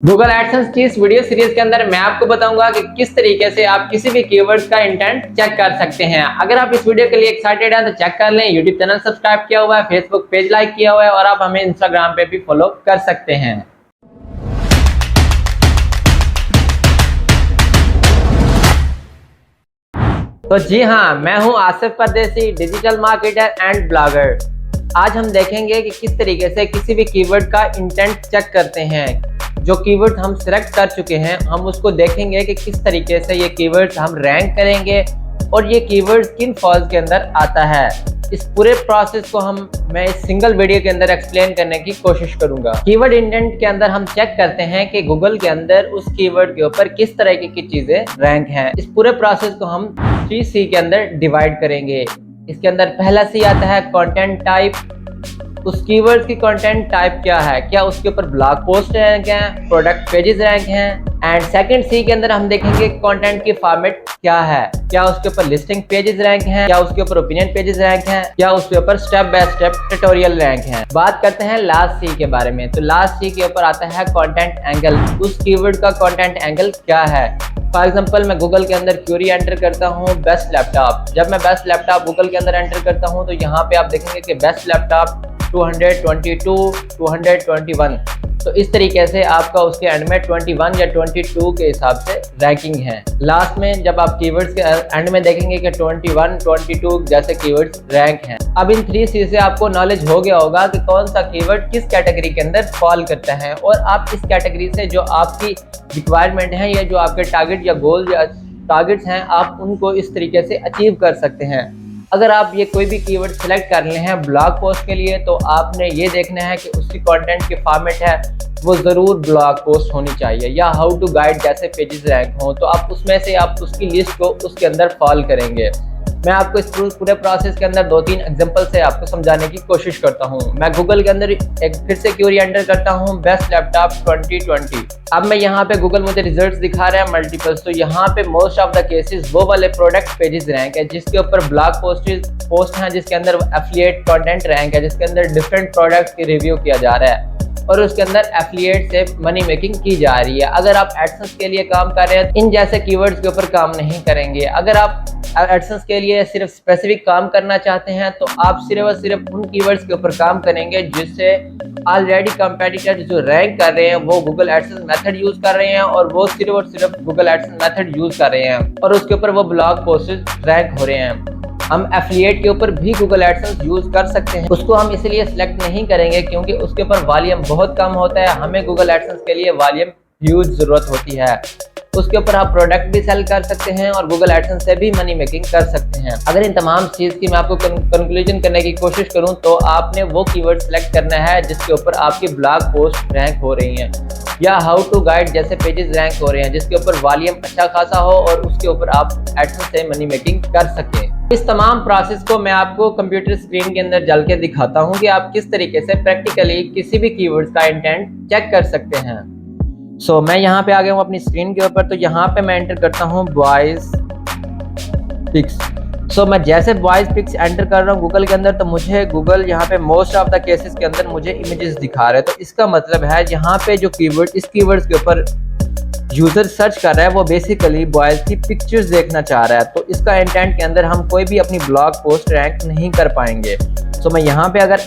Google AdSense की इस video series के अंदर मैं आपको बताऊंगा कि किस तरीके से आप किसी भी कीवर्ड्स का इंटेंट चेक कर सकते हैं। अगर आप इस वीडियो के लिए एक्साइटेड हैं तो चेक कर लें। यूट्यूब चैनल सब्सक्राइब किया हुआ है, फेसबुक पेज लाइक किया हुआ है और आप हमें इंस्टाग्राम पे भी फॉलो कर सकते हैं। तो जी हाँ, मैं हूँ आसिफ परदेसी, डिजिटल मार्केटर एंड ब्लॉगर। आज हम देखेंगे कि किस तरीके से किसी भी कीवर्ड का इंटेंट चेक करते हैं। जो कीवर्ड हम सिलेक्ट कर चुके हैं हम उसको देखेंगे कि किस तरीके से ये कीवर्ड हम रैंक करेंगे और ये कीवर्ड किन फॉल्स के अंदर आता है। इस पूरे प्रोसेस को मैं इस सिंगल वीडियो के अंदर एक्सप्लेन करने की कोशिश करूंगा। कीवर्ड इंटेंट के अंदर हम चेक करते हैं कि गूगल के अंदर उस कीवर्ड के ऊपर किस तरह की चीजें रैंक हैं। इस पूरे प्रोसेस को हम 3C के अंदर डिवाइड करेंगे। इसके अंदर पहला C आता है कंटेंट टाइप। उस कीवर्ड की कंटेंट टाइप क्या है, क्या उसके ऊपर ब्लॉग पोस्ट रैंक है, प्रोडक्ट पेजेस रैंक हैं। एंड सेकंड C के अंदर हम देखेंगे कंटेंट की फॉर्मेट क्या है, क्या उसके ऊपर लिस्टिंग पेजेस रैंक हैं, क्या उसके ऊपर ओपिनियन पेजेस रैंक हैं, क्या उसके ऊपर step by step tutorial rank हैं। बात करते हैं लास्ट C के बारे में। तो लास्ट C के ऊपर आता है कंटेंट एंगल। उस कीवर्ड का कंटेंट एंगल क्या है। फॉर एग्जाम्पल मैं गूगल के अंदर क्यूरी एंटर करता हूँ बेस्ट लैपटॉप। जब मैं बेस्ट लैपटॉप गूगल के अंदर एंटर करता हूँ तो यहाँ पे आप देखेंगे कि बेस्ट लैपटॉप 222, 221। तो इस तरीके से आपका उसके एंड में 21 या 22 के हिसाब से रैंकिंग है। लास्ट में जब आप कीवर्ड्स के एंड में देखेंगे कि 21, 22 जैसे कीवर्ड्स रैंक हैं। अब इन 3C से आपको नॉलेज हो गया होगा कि कौन सा कीवर्ड किस कैटेगरी के अंदर फॉल करता है और आप इस कैटेगरी से जो आपकी रिक्वायरमेंट है या जो आपके टारगेट या गोल या टारगेट्स हैं आप उनको इस तरीके से अचीव कर सकते हैं। अगर आप ये कोई भी कीवर्ड सेलेक्ट कर रहे हैं ब्लॉग पोस्ट के लिए तो आपने ये देखना है कि उसकी कंटेंट की फॉर्मेट है वो ज़रूर ब्लॉग पोस्ट होनी चाहिए या हाउ टू गाइड जैसे पेजेस रैंक हों। तो आप उसमें से आप उसकी लिस्ट को उसके अंदर फॉल करेंगे। मैं आपको इस पूरे प्रोसेस के अंदर 2-3 एग्जांपल से आपको समझाने की कोशिश करता हूं। मैं गूगल के अंदर एक फिर से क्यूरी एंटर करता हूं बेस्ट लैपटॉप 2020। अब मैं यहां पे गूगल मुझे रिजल्ट्स दिखा रहा है मल्टीपल्स। तो यहां पे मोस्ट ऑफ द केसेस वो वाले प्रोडक्ट पेजेस रैंक है जिसके ऊपर ब्लॉग पोस्ट हैं, जिसके अंदर एफिलिएट कंटेंट रैंक है, जिसके अंदर डिफरेंट प्रोडक्ट्स की रिव्यू किया जा रहा है और उसके अंदर एफिलिएट से मनी मेकिंग की जा रही है। अगर आप एडसेंस के लिए काम कर रहे हैं इन जैसे कीवर्ड्स के ऊपर काम नहीं करेंगे। अगर आप एडसेंस के लिए सिर्फ स्पेसिफिक काम करना चाहते हैं तो आप सिर्फ और सिर्फ उन कीवर्ड्स के ऊपर काम करेंगे जिससे ऑलरेडी कंपेटिटर जो रैंक कर रहे हैं वो गूगल एडसेंस मेथड यूज कर रहे हैं और वो सिर्फ और सिर्फ गूगल एडसेंस मेथड यूज कर रहे हैं और उसके ऊपर वो ब्लॉग पोस्ट रैंक हो रहे हैं। हम एफिलिएट के ऊपर भी गूगल एडसेंस यूज कर सकते हैं। उसको हम इसलिए सिलेक्ट नहीं करेंगे क्योंकि उसके ऊपर वॉल्यूम बहुत कम होता है। हमें गूगल एडसेंस के लिए वॉल्यूम ह्यूज जरूरत होती है। उसके ऊपर आप प्रोडक्ट भी सेल कर सकते हैं और गूगल एडसेंस से भी मनी मेकिंग कर सकते हैं। अगर इन तमाम चीज़ की मैं आपको कंक्लूजन करने की कोशिश करूं तो आपने वो कीवर्ड सेलेक्ट करना है जिसके ऊपर आपकी ब्लॉग पोस्ट रैंक हो रही हैं या हाउ टू गाइड जैसे पेजेस रैंक हो रहे हैं, जिसके ऊपर वॉल्यूम अच्छा खासा हो और उसके ऊपर आप एडसेंस से मनी मेकिंग कर सकें। इस तमाम प्रोसेस को मैं आपको कंप्यूटर स्क्रीन के अंदर जल के दिखाता हूँ कि आप किस तरीके से प्रैक्टिकली किसी भी कीवर्ड का इंटेंट चेक कर सकते हैं। सो मैं यहाँ पे आ गया हूँ अपनी स्क्रीन के ऊपर। तो यहाँ पे मैं एंटर करता हूँ बॉयज पिक्स। सो मैं जैसे बॉयज पिक्स एंटर कर रहा हूँ गूगल के अंदर तो मुझे गूगल यहाँ पे मोस्ट ऑफ द केसेस के अंदर मुझे इमेजेस दिखा रहे हैं। तो इसका मतलब है यहाँ पे जो कीवर्ड इस कीवर्ड्स के ऊपर यूजर सर्च कर रहा है वो बेसिकली बॉयज की पिक्चर्स देखना चाह रहा है। तो इसका इंटेंट के अंदर हम कोई भी अपनी ब्लॉग पोस्ट रैंक नहीं कर पाएंगे। सो मैं यहाँ पे अगर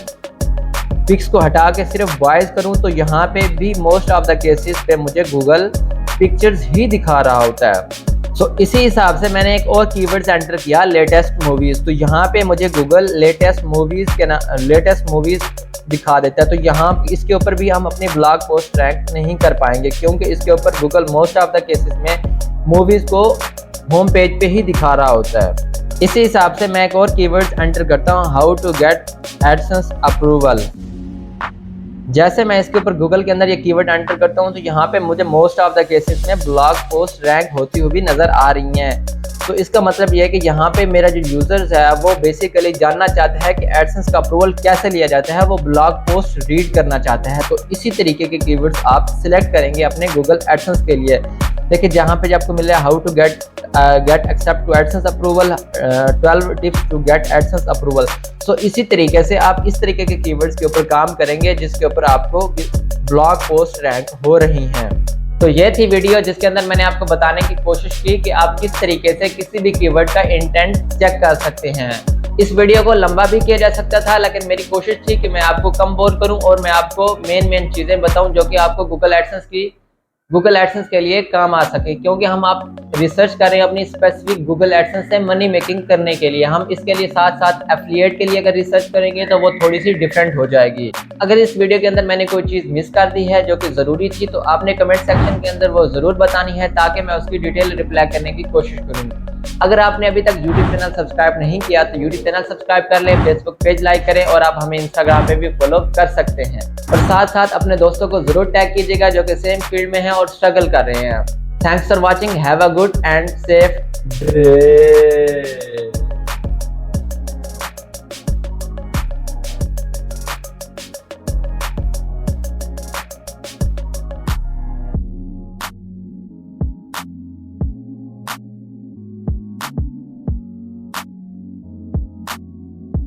पिक्स को हटा के सिर्फ बॉयज करूं तो यहाँ पे भी मोस्ट ऑफ द केसेस पे मुझे गूगल पिक्चर्स ही दिखा रहा होता है। सो इसी हिसाब से मैंने एक और कीवर्ड एंटर किया लेटेस्ट मूवीज। तो यहाँ पे मुझे गूगल लेटेस्ट मूवीज दिखा देता है। तो यहाँ इसके ऊपर भी हम अपनी ब्लॉग पोस्ट रैंक नहीं कर पाएंगे क्योंकि इसके ऊपर Google most of the cases में मूवीज को होम पेज पे ही दिखा रहा होता है। इसी हिसाब से मैं एक और कीवर्ड एंटर करता हूँ how to get AdSense approval. जैसे मैं इसके ऊपर गूगल के अंदर ये कीवर्ड एंटर करता हूँ तो यहाँ पे मुझे मोस्ट ऑफ द केसेस में ब्लॉग पोस्ट रैंक होती हुई भी नजर आ रही हैं। तो इसका मतलब ये है कि यहाँ पे मेरा जो यूजर्स है वो बेसिकली जानना चाहता है कि एडसेंस का अप्रूवल कैसे लिया जाता है, वो ब्लॉग पोस्ट रीड करना चाहता है। तो इसी तरीके के कीवर्ड्स आप सिलेक्ट करेंगे अपने गूगल एडसेंस के लिए। देखिए जहाँ पे आपको मिल रहा है how to get accept to AdSense approval, 12 tips to get AdSense approval. So इसी तरीके से आप इस तरीके के कीवर्ड्स के ऊपर काम करेंगे जिसके ऊपर आपको ब्लॉग पोस्ट रैंक हो रही हैं। तो ये थी वीडियो जिसके अंदर मैंने आपको बताने की कोशिश की कि आप किस तरीके से किसी भी कीवर्ड का इंटेंट चेक कर सकते हैं। इस वीडियो को लंबा भी किया जा सकता था, लेकिन मेरी कोशिश थी कि मैं आपको कम बोर करूं और मैं आपको मेन चीज़ें बताऊं जो कि आपको गूगल एडसेंस के लिए काम आ सके, क्योंकि हम आप रिसर्च कर रहे हैं अपनी स्पेसिफिक गूगल एडसेंस से मनी मेकिंग करने के लिए। हम इसके लिए साथ साथ एफिलिएट के लिए अगर रिसर्च करेंगे तो वो थोड़ी सी डिफरेंट हो जाएगी। अगर इस वीडियो के अंदर मैंने कोई चीज़ मिस कर दी है जो कि ज़रूरी थी तो आपने कमेंट सेक्शन के अंदर वो ज़रूर बतानी है ताकि मैं उसकी डिटेल रिप्लाई करने की कोशिश करूँगी। अगर आपने अभी तक यूट्यूब चैनल सब्सक्राइब नहीं किया तो यूट्यूब चैनल सब्सक्राइब कर लें, फेसबुक पेज लाइक करें और आप हमें इंस्टाग्राम पे भी फॉलो कर सकते हैं। और साथ साथ अपने दोस्तों को जरूर टैग कीजिएगा जो कि सेम फील्ड में हैं और स्ट्रगल कर रहे हैं। Thanks for watching, have a good and safe day.